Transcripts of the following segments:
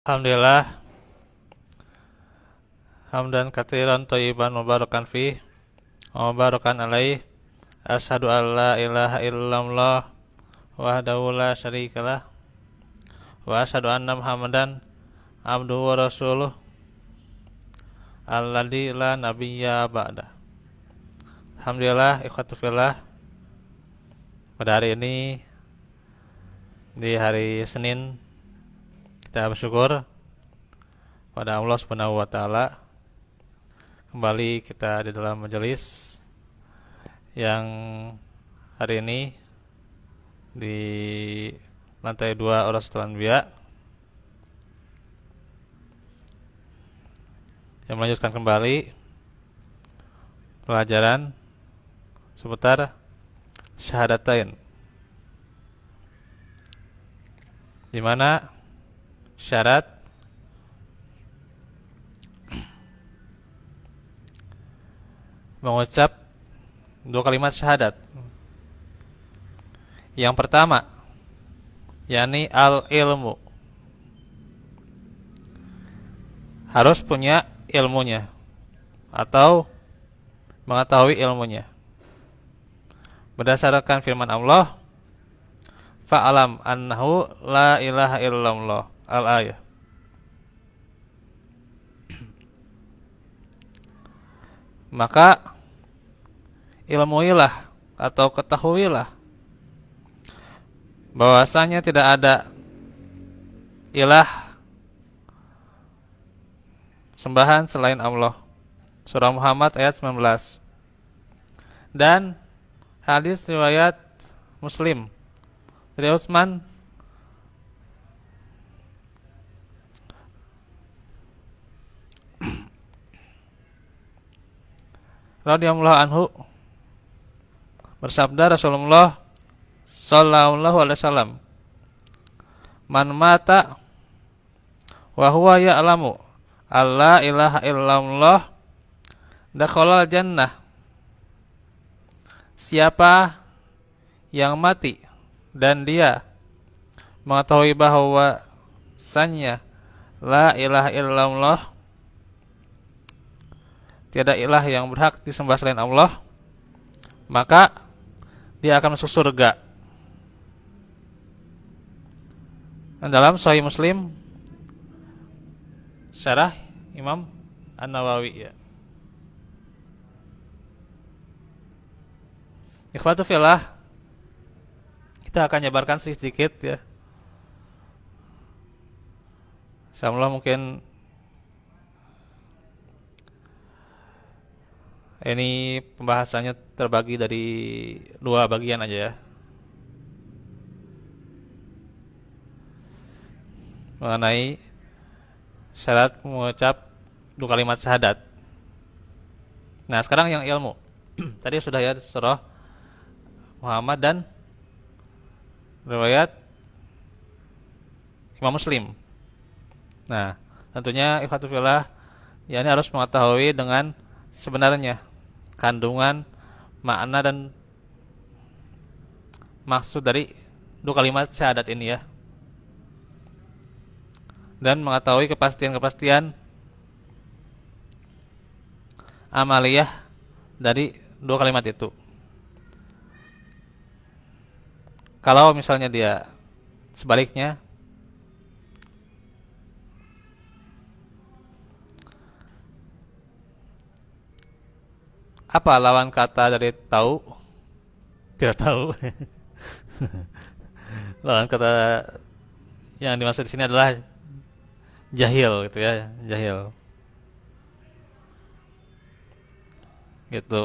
Alhamdulillah, hamdan katsiran thayyiban mubarakan fi wa mubarakan alaih. Asyhadu an la ilaha illallah wahdahu la syarikalah wa asyhadu anna Muhammadan abduhu wa rasuluh alladzi la nabiyya ba'da. Alhamdulillah, ikhwatu fillah, pada hari ini di hari Senin kita bersyukur pada Allah Subhanahu wa taala, kembali kita di dalam majelis yang hari ini di lantai 2 Urasatul Anbiya yang melanjutkan kembali pelajaran seputar syahadatain, di mana syarat mengucap dua kalimat syahadat. Yang pertama, yakni al-ilmu, harus punya ilmunya atau mengetahui ilmunya. Berdasarkan firman Allah, fa'alam annahu la ilaha illallah, al-ayah. Maka ilmuilah atau ketahuilah bahwasanya tidak ada ilah sembahan selain Allah. Surah Muhammad ayat 19. Dan hadis riwayat Muslim dari Utsman radhiyallahu anhu, bersabda Rasulullah sallallahu alaihi wasallam, man mata wa huwa ya'lamu alla ilaha illallah dakhala jannah. Siapa yang mati dan dia mengetahui bahwasanya la ilaha illallah, tiada ilah yang berhak disembah selain Allah, maka dia akan masuk surga. Dan dalam Sahih Muslim, syarah Imam An-Nawawi, ya. Ikhwatu fillah, kita akan nyebarkan sedikit, ya. Insyaallah mungkin ini pembahasannya terbagi dari dua bagian aja, ya. Mengenai syarat mengucap dua kalimat syahadat. Nah, sekarang yang ilmu. Tadi sudah, ya, surah Muhammad dan riwayat Imam Muslim. Nah, tentunya ikhwatu fillah, ya, ini harus mengetahui dengan sebenarnya kandungan, makna dan maksud dari dua kalimat syahadat ini, ya. Dan mengetahui kepastian-kepastian amaliyah dari dua kalimat itu. Kalau misalnya dia sebaliknya, apa lawan kata dari tahu? Tidak tahu. Lawan kata yang dimaksud di sini adalah jahil, gitu, ya, jahil. Gitu.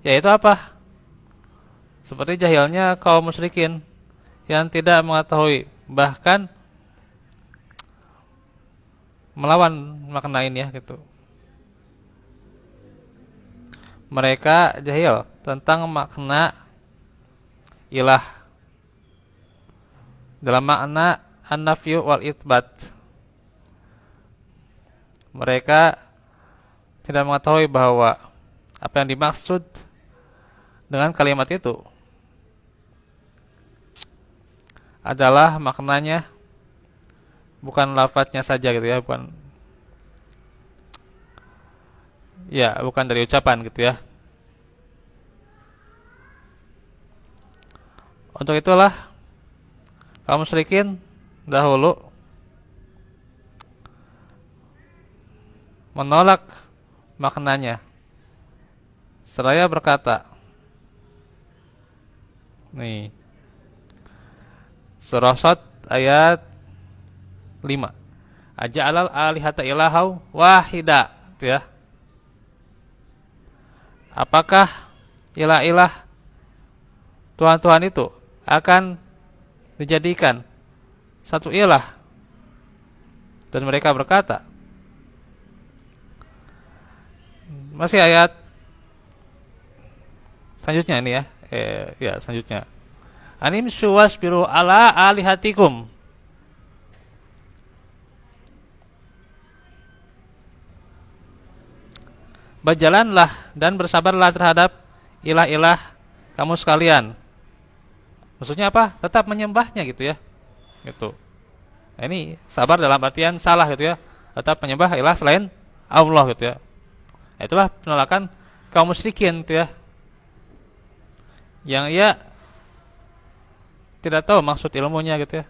Yaitu apa? Seperti jahilnya kaum musyrikin yang tidak mengetahui, bahkan melawan makna ini, ya, gitu. Mereka jahil tentang makna ilah dalam makna an-nafyu wal itsbat. Mereka tidak mengetahui bahwa apa yang dimaksud dengan kalimat itu adalah maknanya bukan lafadznya saja gitu ya, bukan dari ucapan gitu ya. Untuk itulah kaum musyrikin dahulu menolak maknanya, seraya berkata, nih surah Shad ayat 5, aja'alal alihata ilahau wahida, gitu ya. Apakah ilah-ilah Tuhan-Tuhan itu akan dijadikan satu ilah? Dan mereka berkata, masih ayat selanjutnya ini ya, selanjutnya, anim wasbiru ala alihatikum, berjalanlah dan bersabarlah terhadap ilah-ilah kamu sekalian. Maksudnya apa? Tetap menyembahnya gitu ya. Gitu. Nah, ini sabar dalam artian salah gitu ya. Tetap menyembah ilah selain Allah gitu ya. Nah, itulah penolakan kaum musyrikin gitu ya. Yang ia tidak tahu maksud ilmunya gitu ya.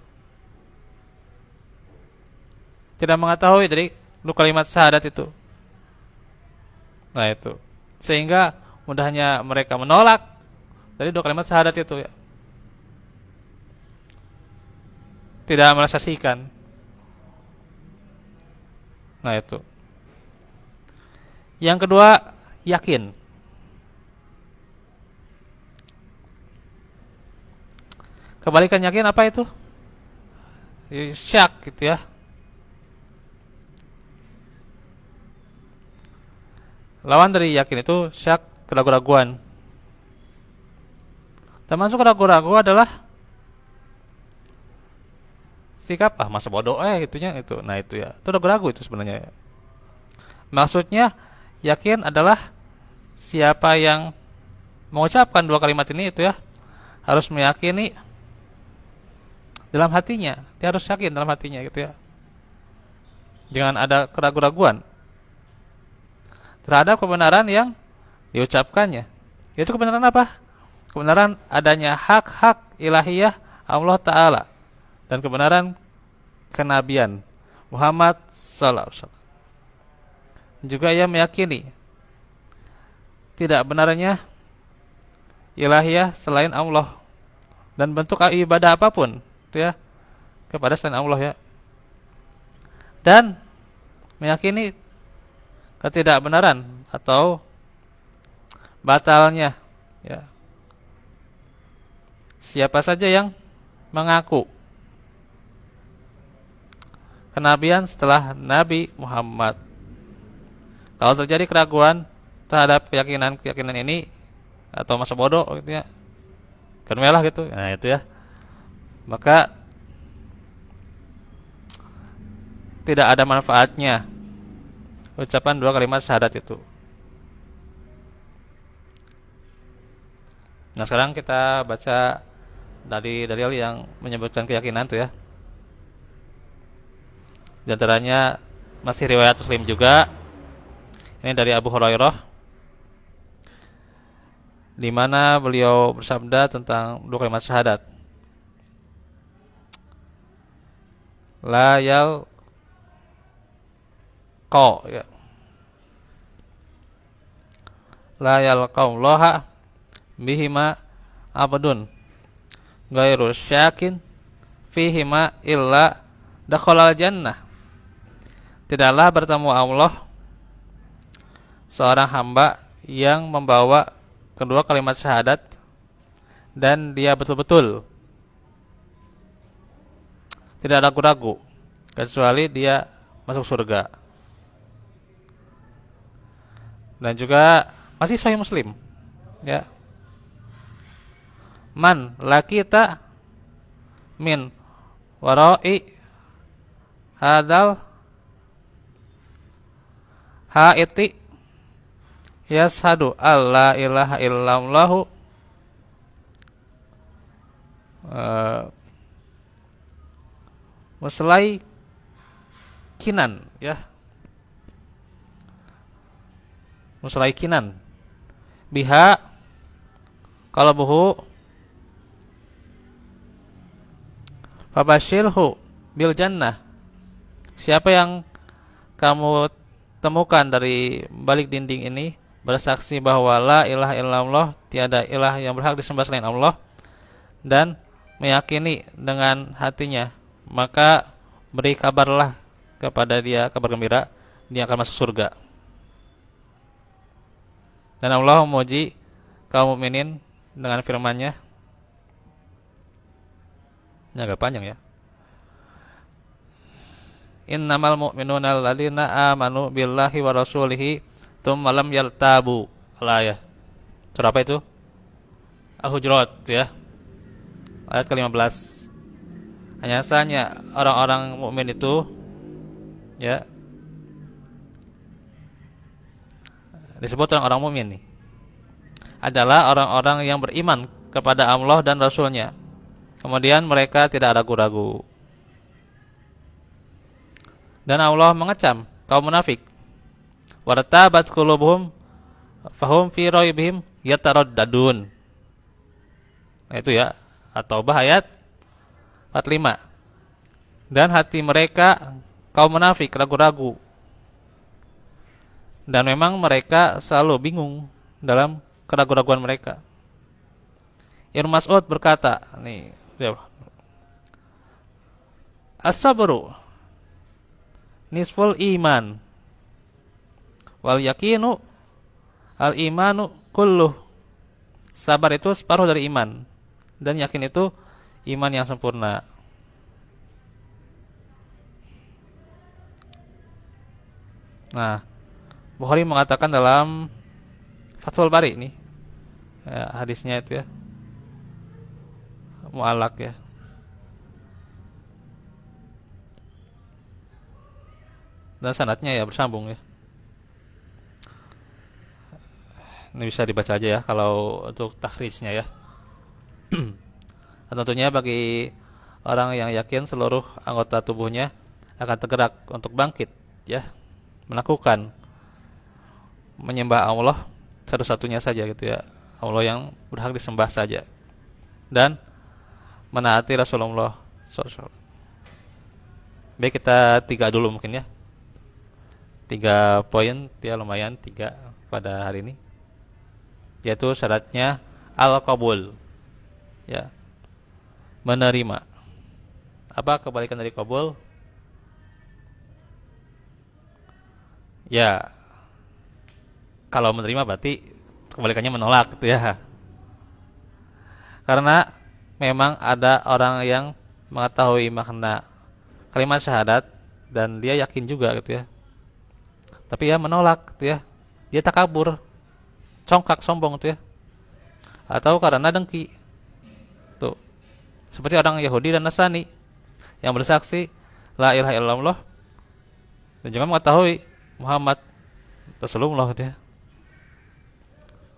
Tidak mengetahui dari kalimat syahadat itu. Nah itu, sehingga mudahnya mereka menolak dari dua kalimat syahadat itu ya. Tidak merealisasikan. Nah itu. Yang kedua, yakin. Kebalikan yakin apa itu? Syak gitu ya. Lawan dari yakin itu syak, keraguan-raguan. Termasuk ragu-ragu adalah sikap masa bodoh gitunya itu. Nah itu ya. Itu ragu-ragu itu sebenarnya ya. Maksudnya yakin adalah siapa yang mengucapkan dua kalimat ini itu ya harus meyakini dalam hatinya. Dia harus yakin dalam hatinya gitu ya. Jangan ada keraguan-raguan terhadap kebenaran yang diucapkannya. Itu kebenaran apa? Kebenaran adanya hak-hak ilahiyah Allah Ta'ala dan kebenaran kenabian Muhammad sallallahu alaihi wasallam. Juga ia meyakini tidak benarnya ilahiyah selain Allah dan bentuk ibadah apapun ya kepada selain Allah ya. Dan meyakini ketidakbenaran atau batalnya ya siapa saja yang mengaku kenabian setelah Nabi Muhammad. Kalau terjadi keraguan terhadap keyakinan ini atau masa bodoh gitu ya, kan melah gitu. Nah itu ya. Maka tidak ada manfaatnya ucapan dua kalimat syahadat itu. Nah sekarang kita baca dari dalil yang menyebutkan keyakinan tuh ya. Di antaranya masih riwayat Muslim juga. Ini dari Abu Hurairah, di mana beliau bersabda tentang dua kalimat syahadat. La yal qa ya. La yalqallaha bihima abadun ghairu syakin fihima illa dakhalal jannah. Tidaklah bertemu Allah seorang hamba yang membawa kedua kalimat syahadat dan dia betul-betul tidak ragu-ragu kecuali dia masuk surga. Dan juga masih Sahih Muslim ya. Man lakita min warai hadal haiti yashadu alla ilaha illallahu muslai kinan ya, kinan biha qalbuhu fabashirhu bil jannah. Siapa yang kamu temukan dari balik dinding ini bersaksi bahwa la ilaha illallah, tiada ilah yang berhak disembah selain Allah, dan meyakini dengan hatinya, maka beri kabarlah kepada dia, kabar gembira, dia akan masuk surga. Dan Allah memuji kaum mukminin dengan firman-Nya. Ini agak panjang ya. Innamal mu'minuna alladzina amanu billahi wa rasulihi tsumma lam yartabu. Al-ayah. Surah apa itu? Al-Hujurat ya. Ayat ke-15. Hanya saja orang-orang mukmin itu ya disebut orang-orang mukmin nih adalah orang-orang yang beriman kepada Allah dan Rasul-Nya. Kemudian mereka tidak ragu-ragu. Dan Allah mengecam kaum munafik. Wartabat qulubuhum fahum fi raibihim yataraddadun. Nah, itu ya, At-Taubah ayat 45. Dan hati mereka kaum munafik ragu-ragu. Dan memang mereka selalu bingung dalam keraguan-raguan mereka. Ibnu Mas'ud berkata, nih, as-sabru nisful iman wal yakinu al imanu kulluh. Sabar itu separuh dari iman, dan yakin itu iman yang sempurna. Nah, Bukhari mengatakan dalam Fathul Bari ini ya, hadisnya itu ya mu'allaq ya. Dan sanadnya ya bersambung ya. Ini bisa dibaca aja ya kalau untuk takhrijnya ya. Dan tentunya bagi orang yang yakin seluruh anggota tubuhnya akan tergerak untuk bangkit ya, melakukan menyembah Allah satu-satunya saja gitu ya, Allah yang berhak disembah saja, dan menaati Rasulullah SAW. Baik, kita 3 dulu mungkin ya. 3 poin ya, lumayan 3 pada hari ini. Yaitu syaratnya al-qabul ya, menerima. Apa kebalikan dari qabul? Ya, kalau menerima berarti kebalikannya menolak gitu ya. Karena memang ada orang yang mengetahui makna kalimat syahadat dan dia yakin juga gitu ya, tapi ya menolak gitu ya. Dia takabur, congkak, sombong gitu ya, atau karena dengki. Tuh, seperti orang Yahudi dan Nasrani yang bersaksi la ilaha illallah dan juga mengetahui Muhammad Rasulullah gitu ya,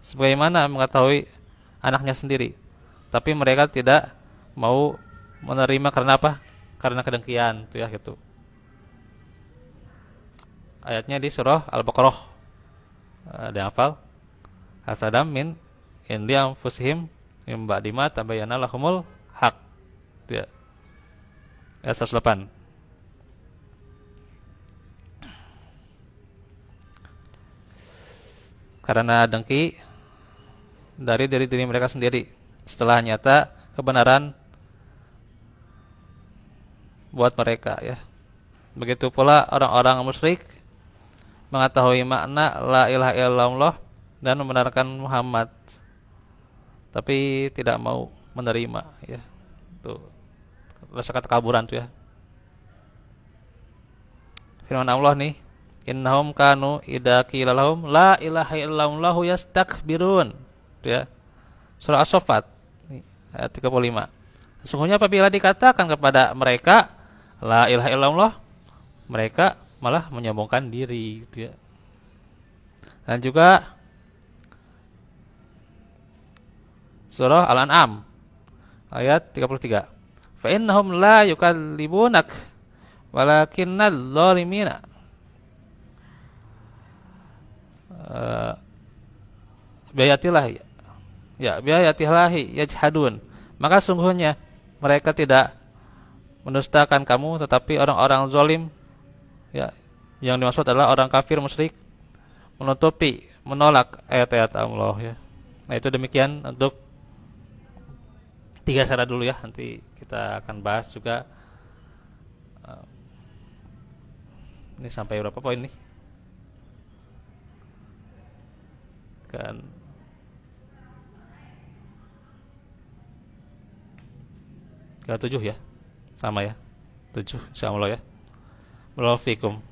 sebagaimana mengetahui anaknya sendiri, tapi mereka tidak mau menerima karena apa? Karena kedengkian itu ya gitu. Ayatnya di surah Al-Baqarah. Ada yang hafal? Hasadam min indi anfusihim mim ba'di ma tabayyana lahumul haq. Ya. Ayat 108. Karena dengki dari diri mereka sendiri setelah nyata kebenaran buat mereka ya. Begitu pula orang-orang musyrik mengetahui makna la ilaha illallah dan membenarkan Muhammad, tapi tidak mau menerima ya. Tuh, rasa ketakaburan tuh ya. Firman Allah nih, innahum kanu idza qila lahum la ilaha illallah yastakbirun. Ya. Surah As-Saffat ayat 35. Sesungguhnya apabila dikatakan kepada mereka la ilaha illallah, mereka malah menyombongkan diri gitu ya. Dan juga surah Al-An'am ayat 33. Fa innahum la yukallibunak walakinnal zalimina biayatillahi, ya biayatillahi yajhadun, maka sungguhnya mereka tidak mendustakan kamu, tetapi orang-orang zalim, ya, yang dimaksud adalah orang kafir musyrik, menutupi, menolak ayat-ayat Allah, ya. Nah, itu demikian untuk 3 syarat dulu ya. Nanti kita akan bahas juga ini sampai berapa poin nih? Kan ke 7 ya. Sama ya. 7 insyaallah ya. Barakallahu fikum.